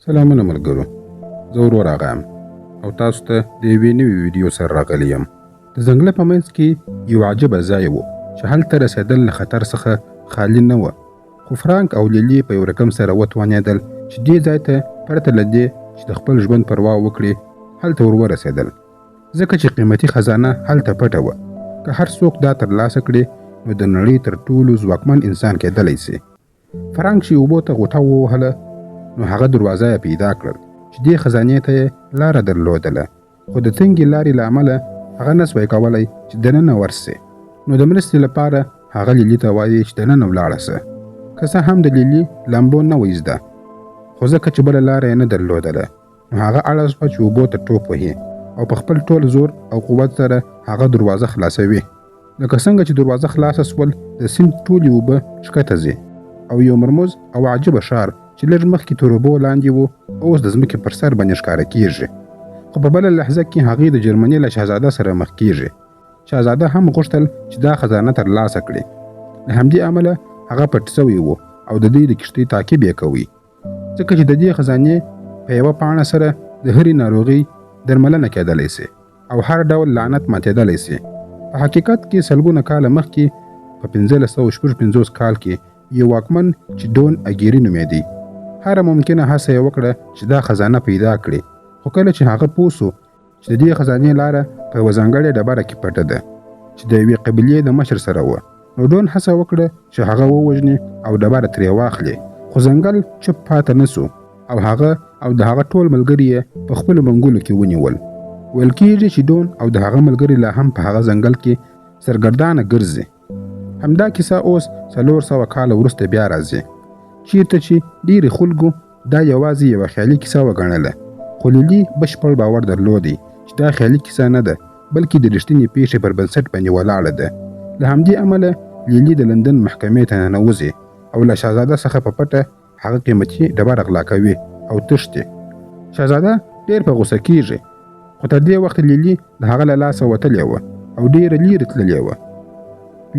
سلامونه ملګرو، زه ورور آغا یم او تاسو ته د یوې نوې ویډیو سره راغلی یم. د ځنګله په منځ کې یو عجیبه ځای و چې هلته رسېدل له خطر څخه خالي نه وه، خو فرانک او لیلي په یو رقم سره وتوانېدل چې دې ځای ته پرته له دې چې د خپل ژوند پروا وکړي هلته ورسېدل، ځکه چې قیمتي خزانه هلته پټه وه. که هر څوک دا ترلاسه کړي نو د نړۍ تر ټولو ځواکمن انسان کېدلی سي. فرانک چې اوبو ته غوټه ووهله نو هغه دروازه یې پیدا کړل چې دې خزانې ته یې لاره درلودله، خو د تنګې لارې له امله هغه نسوی کولی چې دننه ورسي. نو د مرستې لپاره هغه لیلي ته وایي چې دننه ولاړه سه. که څه هم د لیلي لامبو نه وه زده، خو ځکه چې بله لاره یې نه درلودله نو هغه اړه شوه چې اوبو ته ټوپ وهي او په خپل ټول زور او قوت سره هغه دروازه خلاصوي. لکه څنګه چې دروازه خلاصه سول د سیند ټولې اوبه ښکته ځي او یو مرموز او عجیبه ښار چې لږ مخکې تر اوبو لاندې و اوس د ځمکې پر سر باندې ښکاره کیږي. خو په بله لحظه کې هغې د جرمني له شهزاده سره مخ کیږي. شهزاده هم غوښتل چې دا خزانه ترلاسه کړي، له همدې امله هغه پټ سوی و او د دوی د کښتۍ تعقیب یې کوي، ځکه چې د دې خزانې په یوه پاڼه سره د هرې ناروغۍ درملنه کېدلی سي او هر ډول لعنت ماتېدلی سي. په حقیقت کې سلګونه کاله مخکې په 1556 کال کې یو واکمن چې ډون اګیري نومېدی هره ممکنه هڅه یې وکړه چې دا خزانه پیدا کړي، خو کله چې هغه پوه سو چې د دې خزانې لاره په یوه ځانګړې ډبره کې پټه ده چې د یوې قبیلې د مشر سره وه، نو ډون هڅه وکړه چې هغه ووژني او ډبره ترې واخلي، خو ځنګل چوپ پاته نه سو او هغه او د هغه ټول ملګري یې په خپلو منګولو کې ونیول. ویل کېږي چې ډون او د هغه ملګري لا هم په هغه ځنګل کې سرګردانه ګرځي. همدا کیسه اوس 400 کاله وروسته بیا راځي، چیرته چې ډېری خلکو دا یوازې یوه خیالي کیسه وګڼله، خو لیلي بشپړ باور درلودی چې دا خیالي کیسه نه ده بلکې د رښتینې پیښې پر بنسټ باندې ولاړه ده. له همدې امله لیلي د لندن محکمې ته ننوځي او له شهزاده څخه په پټه هغه قیمتي ډبره غلا کوي او تښتي. شهزاده ډېر په غوسه کیږي، خو تر دې وخت لیلي د هغه له لاسه وتلې وه او ډېره لیرې تللې وه.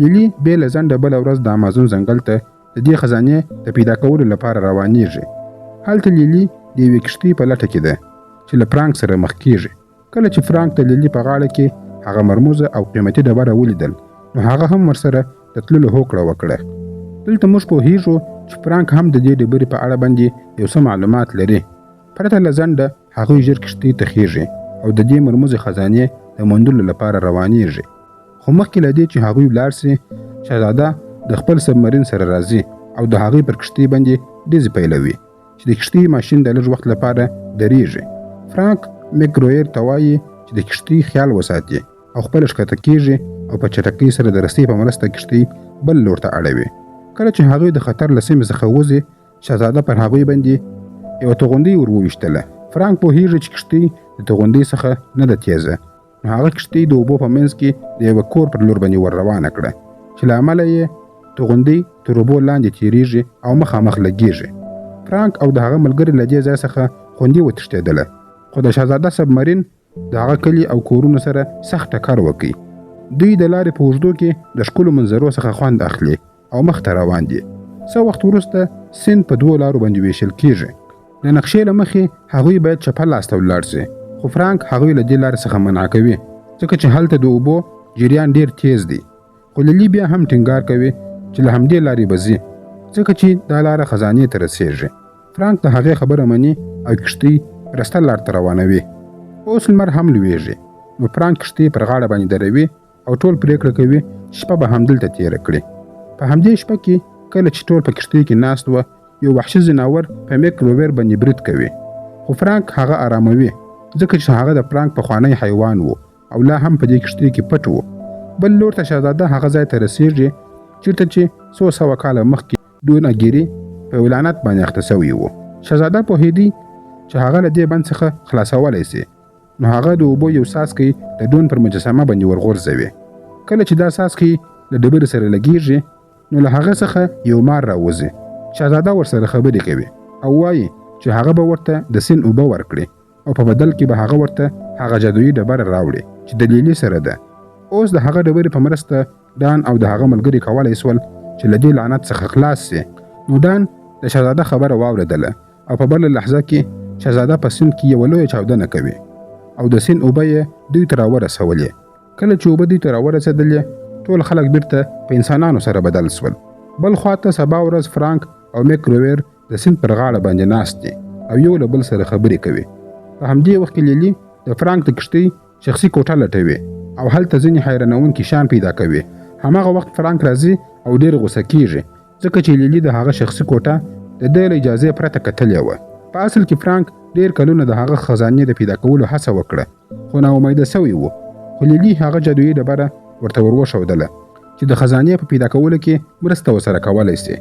لیلي بې له ځنډه بله ورځ د امازون ځنګل ته د دې خزانې د پیدا کولو لپاره روانېږي. هلته لیلي د یوې کښتۍ په لټه کې ده چې له فرانک سره مخ کېږي. کله چې فرانک د لیلي په غاړه کې هغه مرموزه او قیمتي ډبره ولیدل نو هغه هم ورسره د تللو هوکړه وکړه. دلته موږ پوهېږو چې فرانک هم د دې ډبرې په اړه باندې یو څه معلومات لري. پرته له ځنډه هغوی ژر کښتۍ ته خېږي او د دې مرموزې خزانې د موندلو لپاره روانېږي. خو مخکې له دې چې هغوی ولاړ سي، شهزاده د خپل سبمرین سره راځي او د هغې پر کښتۍ باندې ډزې پیلوي چې د کښتۍ ماشین د لږ وخت لپاره درېږي. فرانک مکګرویر ته وایي چې د کښتۍ خیال وساتي او خپله ښکته کېږي او په چټکۍ سره د رسۍ په مرسته کښتۍ بل لور ته اړوي. کله چې هغوی د خطر له سیمې څخه وځي، شهزاده پر هغوی باندې یوه توغندۍ ور وویشتله. فرانک پوهېږي چې کښتۍ د توغندۍ څخه نه ده تیزه، نو هغه کښتۍ د اوبو په منځ کې د یوه کور پر لور باندې ور روانه کړه چې له امله یې توغندۍ تر اوبو لاندې تېرېږي او مخامخ لګېږي. فرانک او د هغه ملګري له دې ځای څخه خوندي وتښتېدله، خو د شهزاده سبمرین د هغه کلي او کورونو سره سخت ټکر وکړي. دوی د لارې په اوږدو کې د ښکلو منظرو څخه خوند اخلي او مخ ته روان دي. څه وخت وروسته سیند په 2 لارو باندې ویشل کېږي. د نقشې له مخې هغوی باید چپه لاس ته ولاړ سي، خو فرانک هغوی له دې لارې څخه منع کوي ځکه چې هلته د اوبو جریان ډېر تیز دی. خو لیلي بیا هم ټینګار کوي چې له همدې لارې به ځي ځکه چې دا لاره خزانې ته رسېږي. فرانک د هغې خبره مني او کښتۍ رسته لار ته روانوي. اوس لمر هم لویږي، نو فرانک کښتۍ پر غاړه باندې دروي او ټول پرېکړه کوي چې شپه به همدلته تېره کړي. په همدې شپه کې کله چې ټول په کښتۍ کې ناست وه، یو وحشي ځناور په مکګرویر باندې برید کوي، خو فرانک هغه آراموي ځکه چې هغه د فرانک پخوانی حیوان و او لا هم په دې کښتۍ کې پټ و. بل لور ته شهزاده هغه ځای ته رسېږي چېرته چې 100 کاله مخکې ډون اګیري په یو لعنت باندې اخته سوی و. شهزاده پوهېدی چې هغه له دې بند څخه خلاصولی سي، نو هغه د اوبو یو څاڅکی د ډون پر مجسمه باندې ورغورځوي. کله چې دا څاڅکی له ډبرې سره لګېږي نو له هغه څخه یو مار راوځي. شهزاده ورسره خبرې کوي او وایي چې هغه به ورته د سیند اوبه ورکړي او په بدل کې به هغه ورته هغه جادویي ډبره راوړي چې د لیلي سره ده. اوس د هغه ډبرې په مرسته ډان او د هغه ملګري کولی سول چې له دې لعنت څخه خلاص سي. نو ډان د شهزاده خبره واورېدله او په بله لحظه کې شهزاده په سیند کې یوه لویه چاودنه کوي او د سیند اوبه یې دوی ته راورسولې. کله چې اوبه دوی ته راورسېدلې ټول خلک بیرته په انسانانو سره بدل سول. بل خواته سبا ورځ فرانک او میک رویر د سیند پر غاړه باندې ناست دي او یو له بل سره خبرې کوي. په همدې وخت کې لیلی د فرانک د کښتۍ شخصي کوټه لټوي او هلته ځینې حیرانونکي شیان پیدا کوي. هماغه وخت فرانک راځي او ډېر غوسه کیږي ځکه چې لیلی د هغه شخصي کوټه د ده له اجازې پرته کتلې وه. په اصل کې فرانک ډېر کلونه د هغه خزانې د پیدا کولو هڅه وکړه خو ناامیده سوی و. خو لیلی هغه جادویي ډبره ورته وروښودله چې د خزانې په پیدا کولو کې مرسته ورسره کولی سي.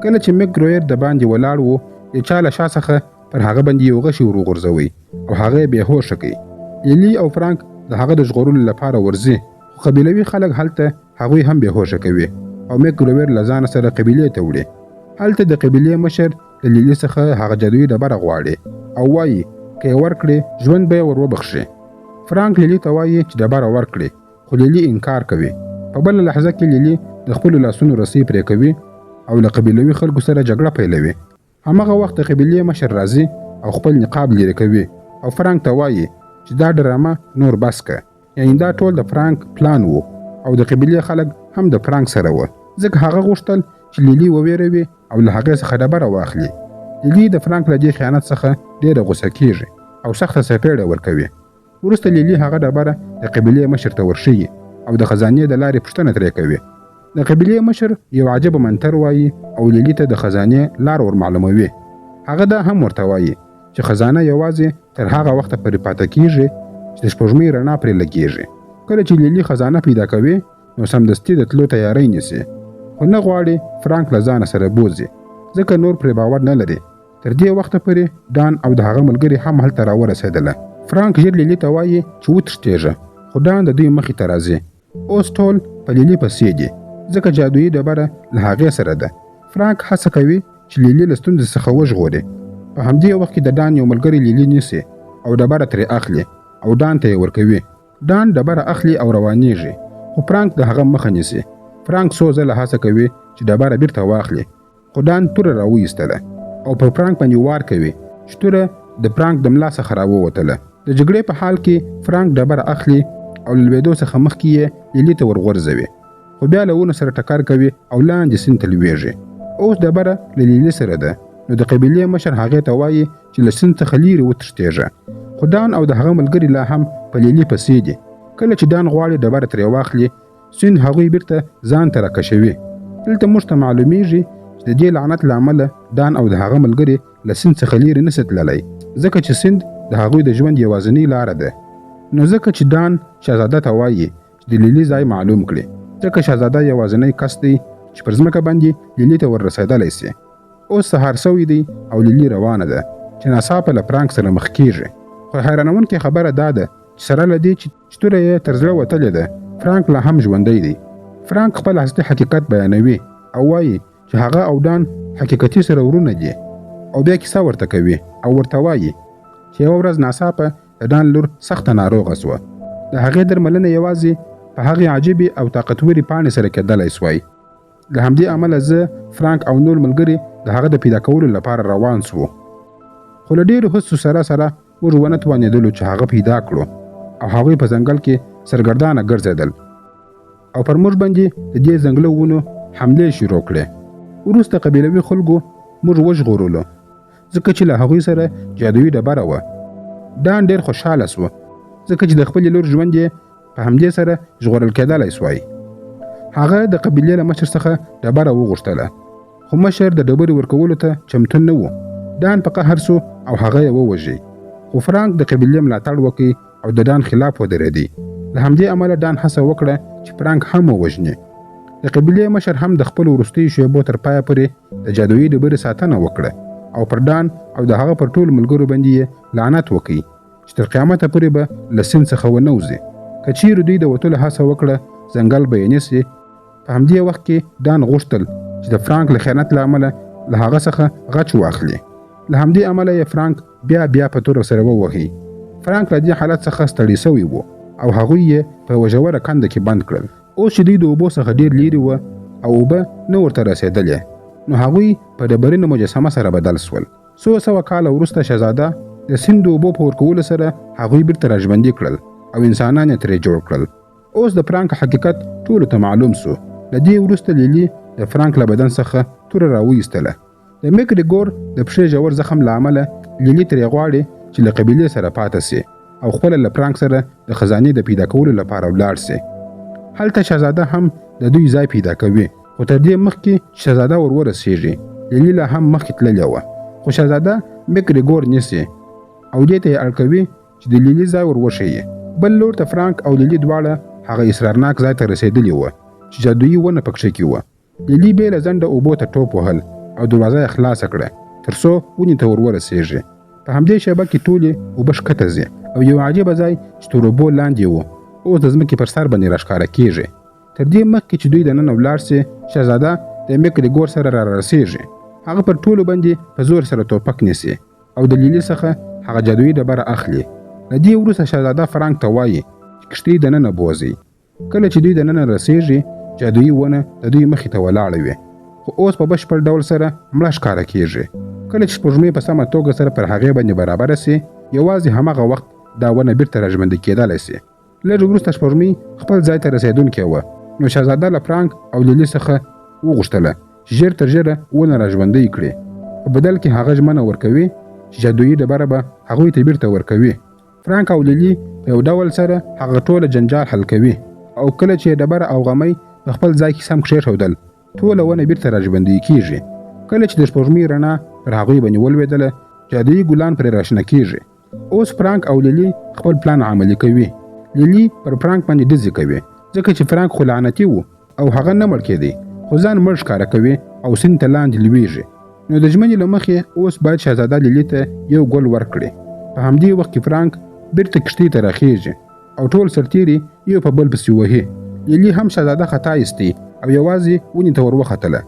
کله چې میک رویر د باندې ولاړ و د چا له شا څخه پر هغه باندې یو غشی ور وغورځوي او هغه یې بېهوشه کوي. لیلی او فرانک د هغه د ژغورلو لپاره ورځي خو قبیلوي خلک هلته هغوی هم بېهوشه کوي او میک رویر له ځانه سره قبیلې ته وړي. هلته د قبیلې مشر له لیلی څخه هغه جادویي ډبره غواړي او وایي که یې ورکړي ژوند به یې ور وبخښي. فرانک لیلی ته وایي چې ډبره ورکړي خو لیلی انکار کوي. په بله لحظه کې لیلی د خپلو لاسونو رسۍ پرې کوي او له قبیلوي خلکو سره جګړه پیلوي. هماغه وخت د قبیلې مشر راځي او خپل نقاب لرې کوي او فرانک ته وایي چې دا ډرامه نور بس که. یعنې دا ټول د فرانک پلان و او د قبیلې خلک هم د فرانک سره وه ځکه هغه غوښتل چې لیلی وویروي او له هغې څخه ډبره واخلي. لیلی د فرانک له دې خیانت څخه ډېره غوسه کیږي او سخته څپېړه ورکوي. وروسته لیلی هغه ډبره د قبیلې مشر ته ورښیي او د خزانې د لارې پوښتنه ترې کوي. د قبیلې مشر یو عجبه منتر وایي او لیلی ته د خزانې لار ور معلوموي. هغه دا هم ورته وایي چې خزانه یوازې تر هغه وخته پورې پاته کیږي چې د سپوږمۍ رڼا پرې لګیږي. کله چې لیلی خزانه پیدا کوي نو سمدستي د تلو تیاری نیسي خو نه غواړي فرانک له ځانه سره بوځي ځکه نور پرې باور نه لري. تر دې وخته پورې ډان او د هغه ملګري هم هلته راورسېدله. فرانک ژر لیلی ته وایي چې وتښتېږه خو ډان د دوی مخې ته راځي. اوس ټول په لیلی پسې دي ځکه جادویي ډبره له هغې سره ده. فرانک هڅه کوي چې لیلی له ستونزې څخه وژغوري. په همدې وخت کې د ډان یو ملګری لیلی نیسي او ډبره ترې اخلي او ډان ته یې ورکوي. ډان ډبره اخلي او روانېږي خو فرانک د هغه مخه نیسي. فرانک څو ځله هڅه کوي چې ډبره بیرته واخلي خو ډان توره راویستله او پر فرانک باندې وار کوي چې توره د فرانک د ملا څخه راووتله. د جګړې په حال کې فرانک ډبره اخلي او له لوېدو څخه مخکې یې لیلی ته ورغورځوي خو بیا له ونو سره ټکر کوي او لاندې سیند ته لویږي. اوس ډبره له لیلی سره ده نو د قبیلې مشر هغې ته وایي چې له سیند څخه لیرې وتښتېږه خو ډان او د هغه ملګري لا هم په لیلی پسې دي. کله چې ډان غواړي ډبره ترې واخلي سیند هغوی بیرته ځان ته راکشوي. دلته موږ ته معلومیږي چې د دې لعنت له امله ډان او د هغه ملګري له سیند څخه لیرې نسي تللی ځکه چې سیند د هغوی د ژوند یوازینۍ لاره ده. نو ځکه چې ډان شهزاده ته وایي چې د لیلی ځای معلوم کړي ځکه شهزاده یوازینی کس دی چې پر ځمکه باندې لیلی ته وررسېدلی سي. اوس سهار سوی دی او لیلی روانه ده چې ناڅاپه له فرانک سره مخ کیږي. خو حیرانونکې خبره دا ده چې سره له دې چې توره یې تر زړه وتلې ده فرانک لا هم ژوندی دی. فرانک خپل اصلي حقیقت بیانوي او وایي چې هغه او ډان حقیقتي سره ورونه دي او بیا کیسه ورته کوي او ورته وایي چې یوه ورځ ناڅاپه د ډان لور سخته ناروغه سوه. د هغې درملنه یوازې په هغې عجیبې او طاقتورې پاڼې سره کېدلی سوی. له همدې امله زه فرانک او نور ملګري د هغه د پیدا کولو لپاره روان سوو خو له ډېرو هڅو سره موږ ونه توانېدلو چې هغه پیدا کړو او هغوی په ځنګل کې سرګردانه ګرځېدل او پر موږ باندې د دې ځنګله ونو حملې شروع کړې. وروسته قبیلوي خلکو موږ وژغورلو ځکه چې له هغوی سره جادویي ډبره وه. ډان ډېر خوشحاله سوه ځکه چې د خپلې لور ژوند یې په همدې سره ژغورل کېدلی سوی. هغه د قبیلې له مشر څخه ډبره وغوښتله خو مشر د ډبرې ورکولو ته چمتو نه و. ډان په قهر سو او هغه یې ووژي خو فرانک د قبیلې ملاتړ وکړي او د ډان خلاف ودرېدی. له همدې امله ډان هڅه وکړه چې فرانک هم ووژني. د قبیلې مشر هم د خپلو وروستیو شېبو تر پایه پورې د جادویي ډبرې ساتنه وکړه او پر ډان او د هغه پر ټولو ملګرو باندې یې لعنت وکړي چې تر قیامته پورې به له سیند څخه ونه وځي. که چیرې دوی د وتلو هڅه وکړه ځنګل به یې نیسي. په همدې وخت کې ډان غوښتل چې د فرانک له خیانت له امله له هغه څخه غچ واخلي. له همدې امله یې فرانک بیا په توره سره ووهي. فرانک له دې حالت څخه ستړی سوی و او هغوی یې په یوه ژوره کنده کې بند کړل. اوس چې دوی د اوبو څخه ډېر لیرې وه او اوبه نه ورته رسېدلې نو هغوی په ډبرینه مجسمه سره بدل سول. 100 کاله وروسته شهزاده د سیند د اوبو په ورکولو سره هغوی بیرته راژوندي کړل او انسانان یې ترې جوړ کړل. اوس د فرانک حقیقت ټولو ته معلوم سو. له دې وروسته لیلی د فرانک له بدن څخه توره راویستله. د میک ګریګور د پښې ژور زخم له امله لیلی ترې غواړي چې له قبیلې سره پاته سي او خپله له فرانک سره د خزانې د پیدا کولو لپاره ولاړ سي. هلته شهزاده هم د دوی ځای پیدا کوي، خو تر دې مخکې شهزاده ورسیږي. لیلی لا هم مخکې تللې وه، خو شهزاده میک ګریګور نیسي او دې ته یې اړ کوي چې د لیلی ځای وښیي. بل لور ته فرانک او لیلی دواړه هغه اصرارناک ځای ته رسېدلي وه چې جادویي ونه پکښې کې وه. لیلی بې له ځنډه اوبو ته ټوپ وهل او دروازه یې خلاصه کړه تر څو ونې ته ورسیږي. په همدې شیبه کې ټولې اوبه ښکته ځي او یو عجیبه ځای چې تر اوبو لاندې و اوس د ځمکې پر سر باندې راښکاره کېږي. تر دې مخکې چې دوی دننه ولاړ سي، شهزاده د میک ګریګور سره رارسېږي. هغه پر ټولو باندې په زور سره توپک نیسي او د لیلی څخه هغه جادویي ډبره اخلي. له دې وروسته شهزاده فرانک ته وایي چې کښتۍ دننه بوځي. کله چې دوی دننه رسېږي، جادویي ونه د دوی مخې ته ولاړه وي، خو اوس په بشپړ ډول سره مړه ښکاره کېږي. کله چې سپوږمۍ په سمه توګه سره پر هغې باندې برابره سي، یوازې هماغه وخت دا ونه بیرته راژوندي کېدلی سي. لږ وروسته سپوږمۍ خپل ځای ته رسېدونکې وه، نو شهزاده له فرانک او لیلی څخه وغوښتله چې ژر تر ژره ونه راژوندۍ کړي. په بدل کې هغه ژمنه ورکوي چې جادویي ډبره به هغوی ته بیرته ورکوي. فرانک او لیلی په یو ډول سره هغه ټوله جنجال حل کوي او کله چې ډبره او غمی په خپل ځای کې سم کښېښودل، ټوله ونه بیرته راژوندي کېږي. کله چې د سپوږمۍ رڼا پر هغوی باندې ولوېدله، جادویي ګلان پرې راشنه کېږي. اوس فرانک او لیلی خپل پلان عملي کوي. لیلی پر فرانک باندې ډزې کوي ځکه چې فرانک خو لعنتي و او هغه نه مړ کېدی، خو ځان مړ ښکاره کوي او سیند ته لاندې لویږي. نو د ژمنې له مخې اوس باید شهزاده لیلی ته یو ګل ورکړي. په همدې وخت کې فرانک بیرته کښتۍ ته راخېږي او ټول سرتېري یو په بل پسې وهي. لیلی هم شهزاده خطا ایستي او یوازې ونې ته ور وختله.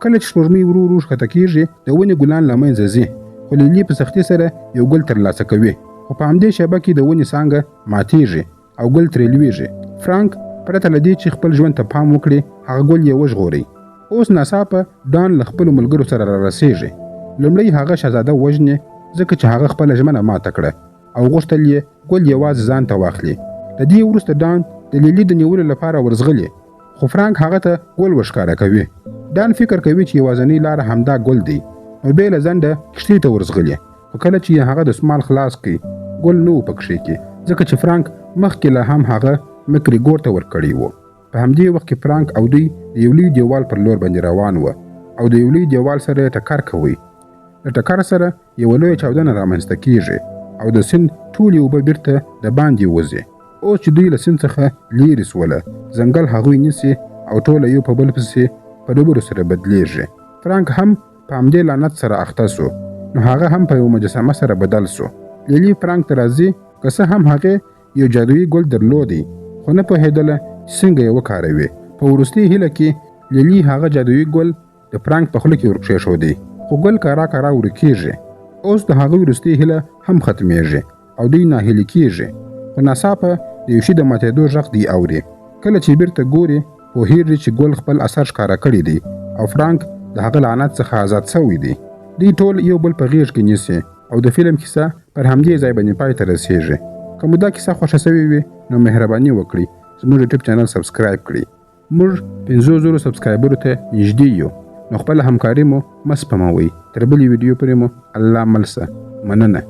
کله چې سپوږمۍ ورو ورو ښکته کېږي، د ونې ګلان له منځه ځي، خو لیلی په سختۍ سره یو ګل ترلاسه کوي. خو په همدې شیبه کې د ونې څانګه ماتېږي او ګل ترې لویږي. فرانک پرته له دې چې خپل ژوند ته پام وکړي، هغه ګل یې وژغوري. اوس ناڅاپه ډان له خپلو ملګرو سره رارسېږي. لومړی هغه شهزاده وژني ځکه چې هغه خپله ژمنه ماته کړه او غوښتل یې ګل یوازې ځان ته واخلي. له دې وروسته ډان د لیلی د نیولو لپاره ورځغلي، خو فرانک هغه ته ګل وښکاره کوي. ډان فکر کوي چې یوازینۍ لاره همدا ګل دی، نو بې له ځنډه کښتۍ ته ورځغلي. خو کله چې هغه د سمال خلاص کړي، ګل نه و پکښې کې ځکه چې فرانک مخکې له هم هغه میک ګریګور ته ورکړی و. په همدې وخت کې فرانک او دوی د یو لوی دیوال پر لور باندې روان و او د یو لوی دیوال سره یې ټکر کوي. د ټکر سره یوه لویه چاودنه رامنځته کېږي او د سیند ټولې اوبه بیرته د باندې وځي. اوس چې دوی له سیند څخه لیرې سوله، ځنګل هغوی نیسي او ټوله یو په بل پسې په ډبرو سره بدلیږي. فرانک هم په همدې لعنت سره اخته سو، نو هغه هم په یو مجسمه سره بدل سو. لیلی فرانک ته راځي، که څه هم هغې یو جادویي ګل درلودی، خو نه پوهېدله چې څنګه یې وکاروي. په وروستۍ هیله کې لیلی هغه جادویي ګل د فرانک په خوله کې ورکښېښودی، خو ګل کارا کارا ورکېږي. اوس د هغه وروستۍ هیله هم ختمېږي او دوی ناهیلي کېږي. خو ناڅاپه د یو شي د ماتېدو غږ دی اوري. کله چې بیرته ګوري، پوهېږي چې ګل خپل اثر ښکاره کړی دی او فرانک د هغه لعنت څخه آزاد شوی دی. دوی ټول یو بل په غېږ کې نیسي او د فلم کیسه پر همدې ځای باندې پای ته رسېږي. که مو دا کیسه خوښه شوې وي، نو مهرباني وکړئ زموږ یوټیوب چینل سبسکرایب کړئ. موږ 500,000 سبسکرایبرو ته نږدې یو، نو خپله همکاري مو مه سپموئ. تر بلې ویډیو پورې مو الله مل شه. مننه.